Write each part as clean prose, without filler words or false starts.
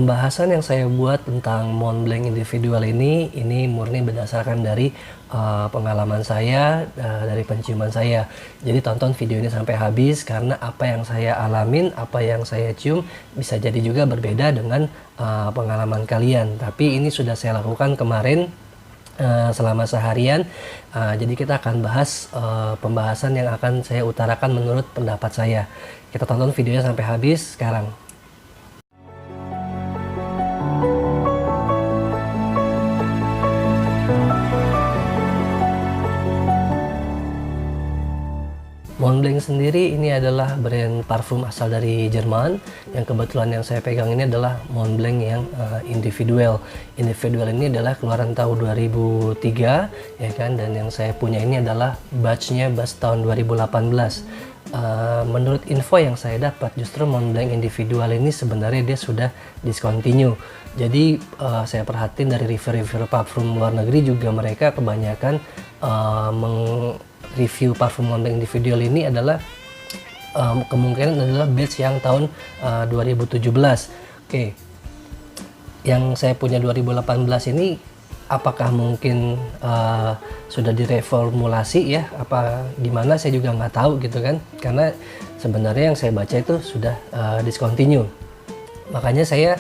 Pembahasan yang saya buat tentang Montblanc individual ini murni berdasarkan dari pengalaman saya, dari penciuman saya. Jadi tonton video ini sampai habis karena apa yang saya alamin, apa yang saya cium bisa jadi juga berbeda dengan pengalaman kalian. Tapi ini sudah saya lakukan kemarin selama seharian. Jadi kita akan bahas pembahasan yang akan saya utarakan menurut pendapat saya. Kita tonton videonya sampai habis sekarang. Montblanc sendiri ini adalah brand parfum asal dari Jerman. Yang kebetulan yang saya pegang ini adalah Montblanc yang individual. Individual ini adalah keluaran tahun 2003 ya kan, dan yang saya punya ini adalah batchnya batch tahun 2018. Menurut info yang saya dapat, justru Montblanc individual ini sebenarnya dia sudah discontinue. Jadi saya perhatiin dari review-review parfum luar negeri juga mereka kebanyakan review parfum Montblanc individual ini adalah kemungkinan adalah batch yang tahun 2017. Oke. Yang saya punya 2018 ini apakah mungkin sudah direformulasi ya, apa gimana, saya juga nggak tahu gitu kan, karena sebenarnya yang saya baca itu sudah discontinue. Makanya saya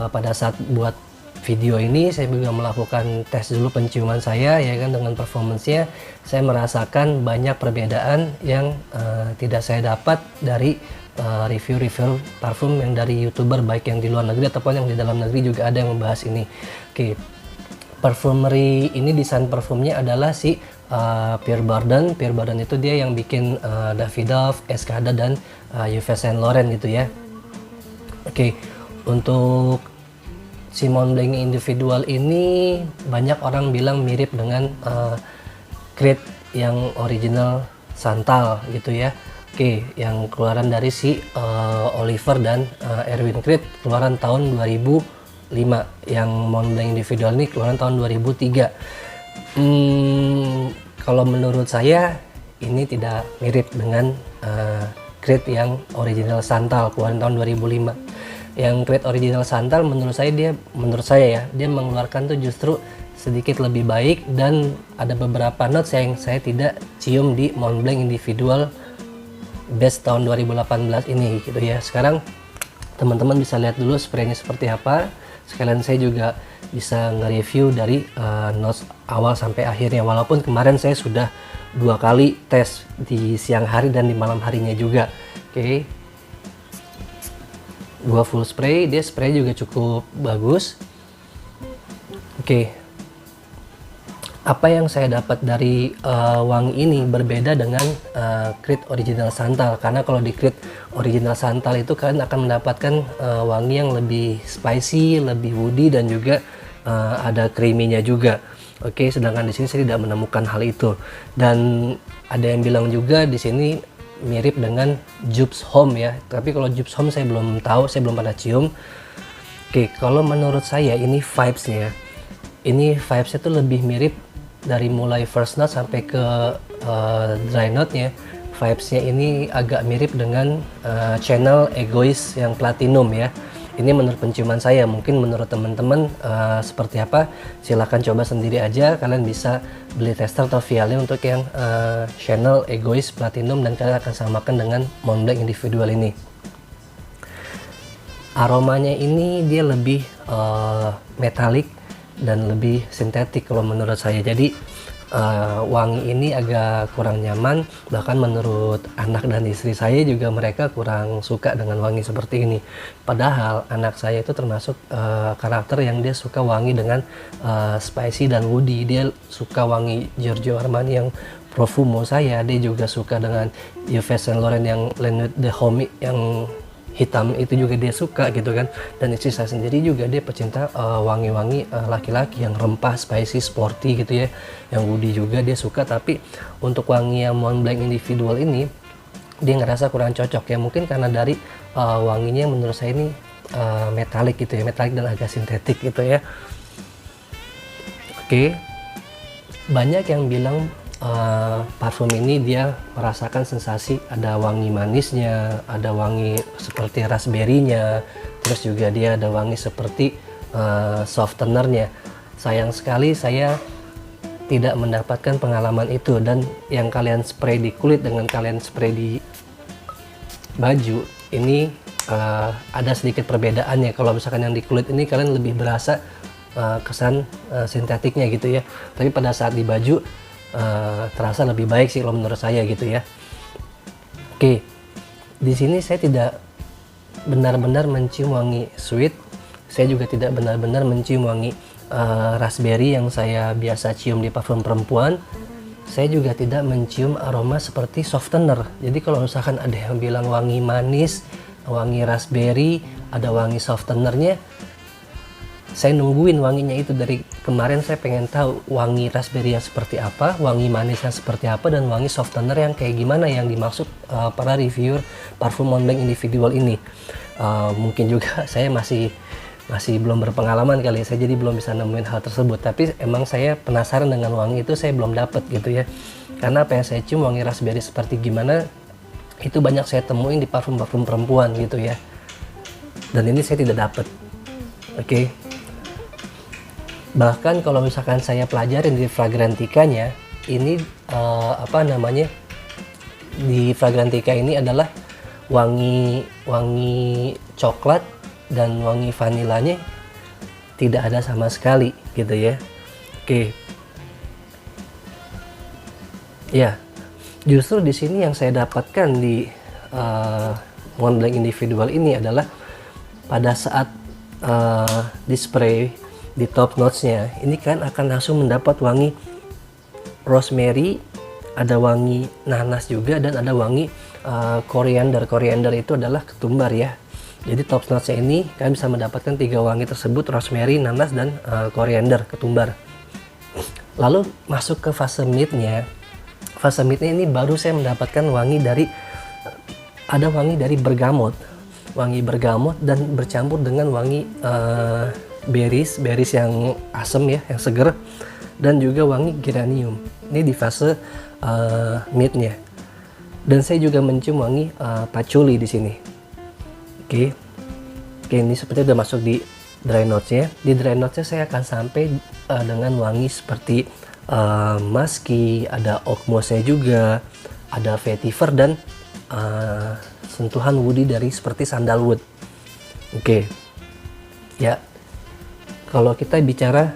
pada saat buat video ini saya juga melakukan tes dulu penciuman saya ya kan, dengan performance-nya saya merasakan banyak perbedaan yang tidak saya dapat dari review-review parfum yang dari YouTuber, baik yang di luar negeri ataupun yang di dalam negeri juga ada yang membahas ini. Oke. Perfumery ini, desain parfumnya adalah si Pierre Bourdain. Pierre Bourdain itu dia yang bikin Davidoff, Escada dan Yves Saint Laurent gitu ya. Oke. Untuk si Montblanc individual ini banyak orang bilang mirip dengan Creed yang original Santal gitu ya. Oke, yang keluaran dari si Oliver dan Erwin Creed, keluaran tahun 2005. Yang Montblanc individual ini keluaran tahun 2003. Kalau menurut saya ini tidak mirip dengan Creed yang original Santal keluaran tahun 2005. Yang Creed original Santal menurut saya ya, dia mengeluarkan tuh justru sedikit lebih baik, dan ada beberapa notes yang saya tidak cium di Montblanc individual best tahun 2018 ini gitu ya. Sekarang teman-teman bisa lihat dulu spraynya seperti apa, sekalian saya juga bisa nge-review dari notes awal sampai akhirnya, walaupun kemarin saya sudah 2 kali tes, di siang hari dan di malam harinya juga. Oke. Gua full spray, dia spray juga cukup bagus. Oke. Apa yang saya dapat dari wangi ini berbeda dengan Creed original Santal, karena kalau di Creed original Santal itu kalian akan mendapatkan wangi yang lebih spicy, lebih woody, dan juga ada creamy-nya juga. Oke, sedangkan di sini saya tidak menemukan hal itu. Dan ada yang bilang juga di sini mirip dengan Jupes Homme ya, tapi kalau Jupes Homme saya belum tahu, saya belum pernah cium. Oke, kalau menurut saya ini vibes-nya tuh lebih mirip dari mulai first note sampai ke dry note-nya. Vibes-nya ini agak mirip dengan Chanel Egoist yang platinum ya. Ini menurut penciuman saya, mungkin menurut teman-teman seperti apa, silahkan coba sendiri aja. Kalian bisa beli tester atau vialnya untuk yang Chanel Egoist Platinum, dan kalian akan samakan dengan Montblanc individual ini. Aromanya ini dia lebih metalik dan lebih sintetik kalau menurut saya. Jadi wangi ini agak kurang nyaman, bahkan menurut anak dan istri saya juga mereka kurang suka dengan wangi seperti ini. Padahal anak saya itu termasuk karakter yang dia suka wangi dengan spicy dan woody. Dia suka wangi Giorgio Armani yang Profumo dia juga suka dengan Yves Saint Laurent yang La Nuit de Homme yang hitam itu juga dia suka gitu kan. Dan istri saya sendiri juga dia pecinta wangi-wangi laki-laki yang rempah, spicy, sporty gitu ya, yang woody juga dia suka. Tapi untuk wangi yang Montblanc individual ini dia ngerasa kurang cocok ya, mungkin karena dari wanginya menurut saya ini metalik gitu ya, metalik dan agak sintetik gitu ya. Oke. Banyak yang bilang parfum ini dia merasakan sensasi ada wangi manisnya, ada wangi seperti raspberry-nya, terus juga dia ada wangi seperti softenernya. Sayang sekali saya tidak mendapatkan pengalaman itu, dan yang kalian spray di kulit dengan kalian spray di baju ini ada sedikit perbedaannya. Kalau misalkan yang di kulit ini kalian lebih berasa kesan sintetiknya gitu ya, tapi pada saat di baju terasa lebih baik sih kalau menurut saya gitu ya. Oke, di sini saya tidak benar-benar mencium wangi sweet, saya juga tidak benar-benar mencium wangi raspberry yang saya biasa cium di parfum perempuan. Saya juga tidak mencium aroma seperti softener. Jadi kalau misalkan ada yang bilang wangi manis, wangi raspberry, ada wangi softenernya, saya nungguin wanginya itu. Dari kemarin saya pengen tahu wangi raspberry yang seperti apa, wangi manisnya seperti apa, dan wangi softener yang kayak gimana yang dimaksud para reviewer parfum Montblanc individual ini. Mungkin juga saya masih belum berpengalaman kali, saya jadi belum bisa nemuin hal tersebut. Tapi emang saya penasaran dengan wangi itu, saya belum dapet gitu ya. Karena apa yang saya cium wangi raspberry seperti gimana, itu banyak saya temuin di parfum-parfum perempuan gitu ya. Dan ini saya tidak dapet. Oke. Bahkan kalau misalkan saya pelajarin di Fragrantica-nya, ini di Fragrantica ini adalah wangi coklat dan wangi vanilanya tidak ada sama sekali gitu ya. Oke. Ya, justru di sini yang saya dapatkan di Montblanc individual ini adalah pada saat di spray di top notes-nya, ini kan akan langsung mendapat wangi rosemary, ada wangi nanas juga, dan ada wangi koriander. Koriander itu adalah ketumbar ya. Jadi top notes-nya ini kalian bisa mendapatkan 3 wangi tersebut, rosemary, nanas, dan koriander, ketumbar. Lalu masuk ke fase mid-nya. Fase mid-nya ini baru saya mendapatkan wangi dari bergamot. Wangi bergamot dan bercampur dengan wangi berries yang asam ya, yang seger, dan juga wangi geranium. Ini di fase mid-nya. Dan saya juga mencium wangi patchouli di sini. Oke, ini seperti udah masuk di dry notes-nya. Di dry notes-nya saya akan sampai dengan wangi seperti musky, ada oak moss-nya juga, ada vetiver, dan sentuhan woody dari seperti sandalwood. Oke, ya. Kalau kita bicara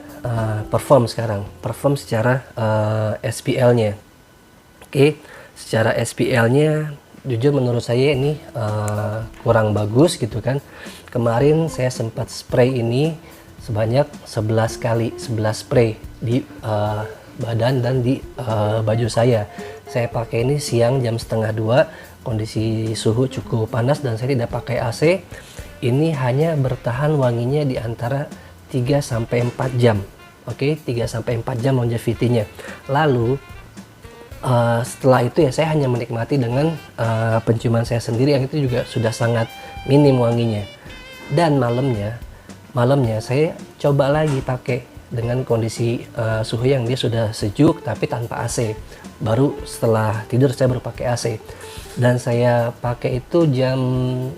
perform sekarang, perform secara SPL-nya. Oke, secara SPL-nya jujur menurut saya ini kurang bagus gitu kan. Kemarin saya sempat spray ini sebanyak 11 kali, 11 spray di badan dan di baju saya. Saya pakai ini siang jam 1:30, kondisi suhu cukup panas dan saya tidak pakai AC. Ini hanya bertahan wanginya di antara 3-4 jam. Oke, 3-4 jam longevity-nya. Lalu setelah itu ya saya hanya menikmati dengan penciuman saya sendiri, yang itu juga sudah sangat minim wanginya. Dan malamnya saya coba lagi pakai dengan kondisi suhu yang dia sudah sejuk tapi tanpa AC. Baru setelah tidur saya baru pakai AC. Dan saya pakai itu jam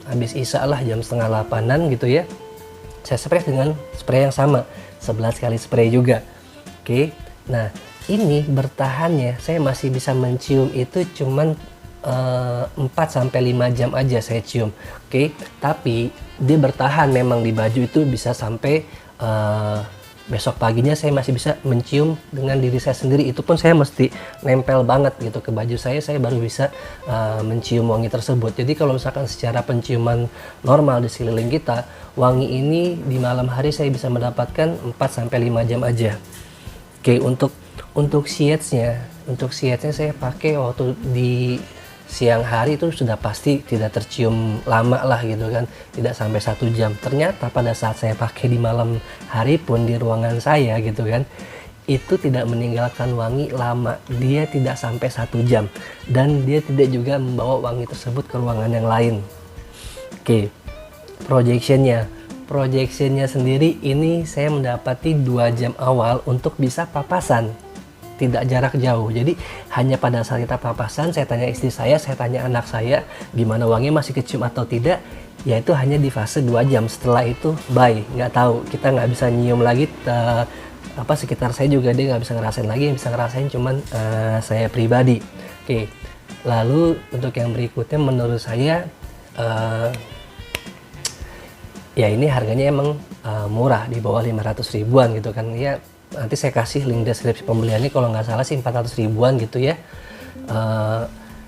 habis isya lah, jam 7:30-an gitu ya. Saya spray dengan spray yang sama, 11 kali spray juga. Oke. Nah, ini bertahannya saya masih bisa mencium itu cuman 4-5 jam aja saya cium. Oke, tapi dia bertahan memang di baju itu bisa sampai besok paginya saya masih bisa mencium dengan diri saya sendiri. Itu pun saya mesti nempel banget gitu ke baju saya baru bisa mencium wangi tersebut. Jadi kalau misalkan secara penciuman normal di sekeliling kita, wangi ini di malam hari saya bisa mendapatkan 4-5 jam aja. Oke, untuk shades-nya saya pakai waktu di siang hari itu sudah pasti tidak tercium lama lah gitu kan, tidak sampai 1 jam. Ternyata pada saat saya pakai di malam hari pun di ruangan saya gitu kan, itu tidak meninggalkan wangi lama, dia tidak sampai 1 jam, dan dia tidak juga membawa wangi tersebut ke ruangan yang lain. Oke, projectionnya sendiri ini saya mendapati 2 jam awal untuk bisa papasan, tidak jarak jauh. Jadi hanya pada saat kita papasan, saya tanya istri saya tanya anak saya gimana wanginya, masih kecium atau tidak. ya itu hanya di fase 2 jam. Setelah itu bye, nggak tahu, kita nggak bisa nyium lagi. Sekitar saya juga dia nggak bisa ngerasain lagi, yang bisa ngerasain cuman saya pribadi. Oke, lalu untuk yang berikutnya menurut saya ya ini harganya emang murah, di bawah 500 ribuan gitu kan ya. Nanti saya kasih link deskripsi pembeliannya, kalau nggak salah sih 400 ribuan gitu ya.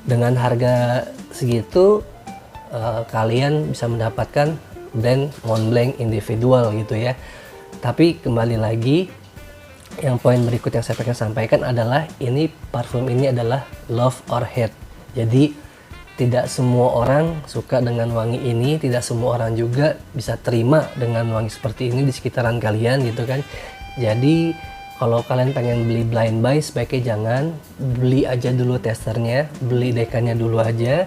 Dengan harga segitu kalian bisa mendapatkan brand Montblanc individual gitu ya. Tapi kembali lagi, yang poin berikut yang saya pengen sampaikan adalah ini parfum ini adalah love or hate. Jadi tidak semua orang suka dengan wangi ini, tidak semua orang juga bisa terima dengan wangi seperti ini di sekitaran kalian gitu kan. Jadi kalau kalian pengen beli blind buy, sebaiknya jangan, beli aja dulu testernya, beli dekannya dulu aja.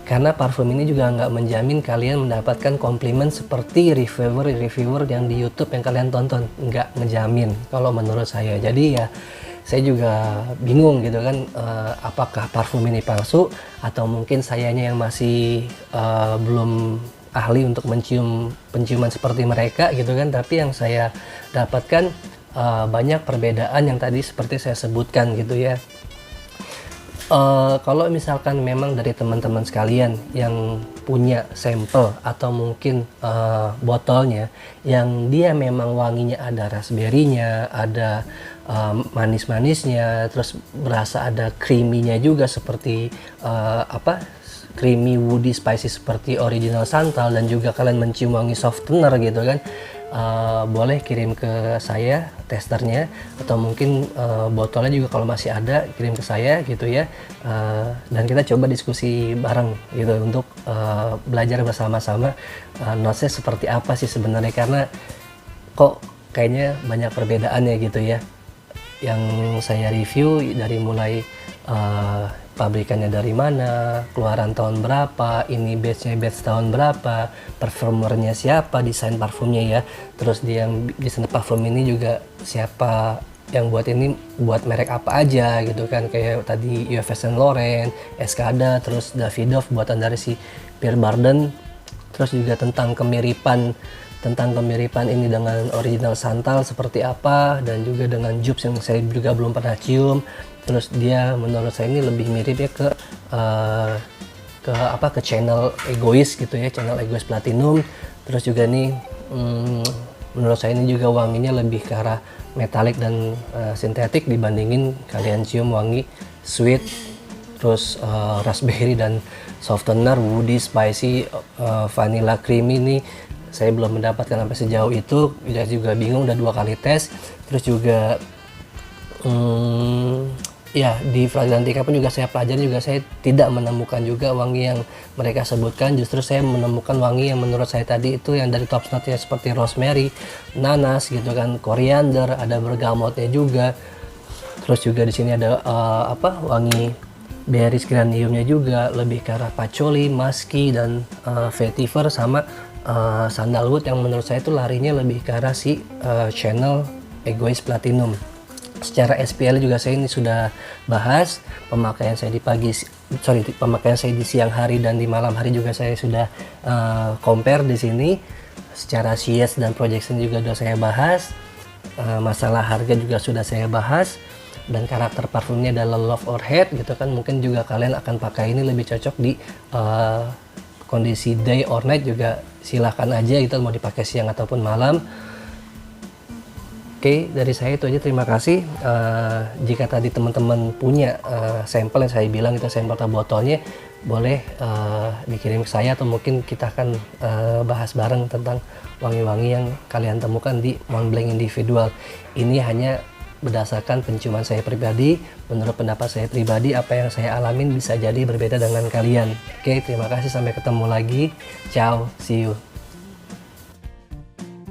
Karena parfum ini juga nggak menjamin kalian mendapatkan komplimen seperti reviewer yang di YouTube yang kalian tonton, nggak ngejamin kalau menurut saya. Jadi ya saya juga bingung gitu kan, apakah parfum ini palsu atau mungkin sayanya yang masih belum ahli untuk mencium penciuman seperti mereka gitu kan. Tapi yang saya dapatkan banyak perbedaan yang tadi seperti saya sebutkan gitu ya. Kalau misalkan memang dari teman-teman sekalian yang punya sampel atau mungkin botolnya yang dia memang wanginya ada raspberry-nya, ada manis-manisnya, terus berasa ada creamy-nya juga seperti creamy woody spicy seperti original santal, dan juga kalian mencium wangi softener gitu kan, boleh kirim ke saya testernya, atau mungkin botolnya juga kalau masih ada kirim ke saya gitu ya. Dan kita coba diskusi bareng gitu untuk belajar bersama-sama notesnya seperti apa sih sebenarnya, karena kok kayaknya banyak perbedaannya gitu ya. Yang saya review dari mulai pabrikannya dari mana, keluaran tahun berapa, ini batch tahun berapa, performernya siapa, desain parfumnya ya, terus dia yang desain parfum ini juga siapa yang buat ini, buat merek apa aja gitu kan, kayak tadi Yves Saint Laurent, Escada, terus Davidoff buatan dari si Pierre Barden. Terus juga tentang kemiripan ini dengan original santal seperti apa, dan juga dengan Jupes yang saya juga belum pernah cium. Terus dia menurut saya ini lebih mirip ya ke channel Egois gitu ya, channel Egois Platinum. Terus juga nih menurut saya ini juga wanginya lebih ke arah metalik dan sintetik dibandingin kalian cium wangi sweet, terus raspberry dan softener, woody, spicy, vanilla, creamy. Ini saya belum mendapatkan sampai sejauh itu, juga bingung, udah 2 kali tes. Terus juga ya di Fragrantica pun juga saya pelajari, juga saya tidak menemukan juga wangi yang mereka sebutkan. Justru saya menemukan wangi yang menurut saya tadi itu yang dari top note ya, seperti rosemary, nanas gitu kan, koriander, ada bergamotnya juga. Terus juga di sini ada wangi berries geraniumnya juga, lebih ke arah patchouli, musky, dan vetiver, sama sandalwood yang menurut saya itu larinya lebih ke arah si channel Egois Platinum. Secara SPL juga saya ini sudah bahas, pemakaian saya di siang hari dan di malam hari juga saya sudah compare di sini. Secara CS dan projection juga sudah saya bahas, masalah harga juga sudah saya bahas, dan karakter parfumnya adalah love or hate gitu kan. Mungkin juga kalian akan pakai ini lebih cocok di kondisi day or night juga, silahkan aja gitu, mau dipakai siang ataupun malam. Oke, dari saya itu aja, terima kasih. Jika tadi teman-teman punya sampel yang saya bilang itu sampel atau botolnya, boleh dikirim ke saya, atau mungkin kita akan bahas bareng tentang wangi-wangi yang kalian temukan di Montblanc individual. Ini hanya berdasarkan penciuman saya pribadi, menurut pendapat saya pribadi, apa yang saya alamin bisa jadi berbeda dengan kalian. Oke, terima kasih, sampai ketemu lagi. Ciao, see you.